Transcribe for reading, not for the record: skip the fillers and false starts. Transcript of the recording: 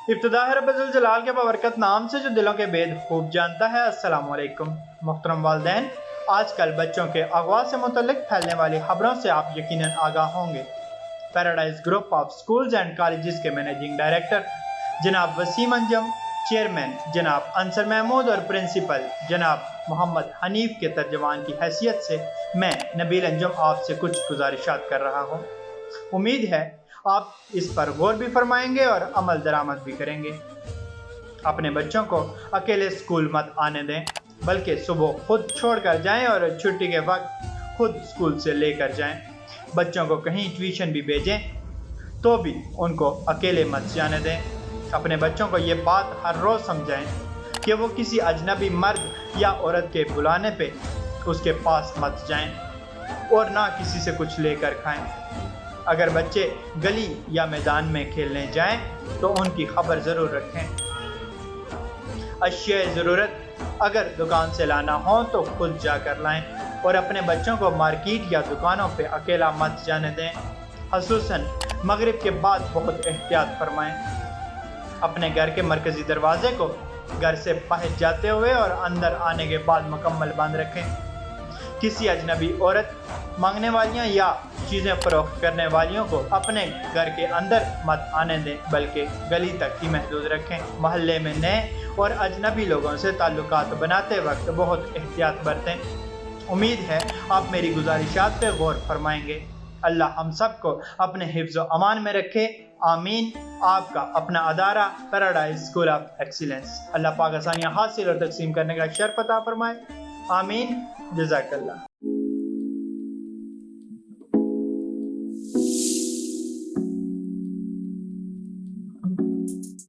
इब्तिदा है रब्बुल जलाल के बबरकत नाम से जो दिलों के भेद खूब जानता है। अस्सलाम वालेकुम मोहतरम वालिदैन, आजकल बच्चों के अगवा से मुतल्लिक फैलने वाली खबरों से आप यकीनन आगाह होंगे। Paradise group of schools and colleges के मैनेजिंग डायरेक्टर जनाब वसीम अंजम, चेयरमैन जनाब अंसर महमूद और प्रिंसिपल जनाब मोहम्मद हनीफ के तर्जमान की हैसियत से मैं नबील अंजम आपसे कुछ गुजारिशात कर रहा हूँ। उम्मीद है आप इस पर गौर भी फरमाएंगे और अमल दरामद भी करेंगे। अपने बच्चों को अकेले स्कूल मत आने दें, बल्कि सुबह खुद छोड़ कर जाएँ और छुट्टी के वक्त खुद स्कूल से लेकर जाएं। बच्चों को कहीं ट्यूशन भी भेजें तो भी उनको अकेले मत जाने दें। अपने बच्चों को ये बात हर रोज़ समझाएं कि वो किसी अजनबी मर्द या औरत के बुलाने पे उसके पास मत जाएं और ना किसी से कुछ लेकर खाएं। अगर बच्चे गली या मैदान में खेलने जाएं तो उनकी खबर ज़रूर रखें। अशिया ज़रूरत अगर दुकान से लाना हो तो खुद जाकर लाएं और अपने बच्चों को मार्केट या दुकानों पे अकेला मत जाने दें। ख़ुसूसन मगरिब के बाद बहुत एहतियात फरमाएं। अपने घर के मरकज़ी दरवाजे को घर से बाहर जाते हुए और अंदर आने के बाद मुकम्मल बंद रखें। किसी अजनबी औरत, मांगने वालियाँ या चीज़ें फरोख्त करने वालियों को अपने घर के अंदर मत आने दें, बल्कि गली तक ही महदूद रखें। मोहल्ले में नए और अजनबी लोगों से ताल्लुकात बनाते वक्त बहुत एहतियात बरतें। उम्मीद है आप मेरी गुजारिशात पर गौर फरमाएंगे। अल्लाह हम सब को अपने हिफ्ज़ व अमान में रखे, आमीन। आपका अपना अदारा पैराडाइज स्कूल ऑफ एक्सीलेंस। अल्लाह पाक आसानियाँ हासिल और तकसीम करने का शर्फ अता फरमाए, आमीन। जज़ाकल्लाह।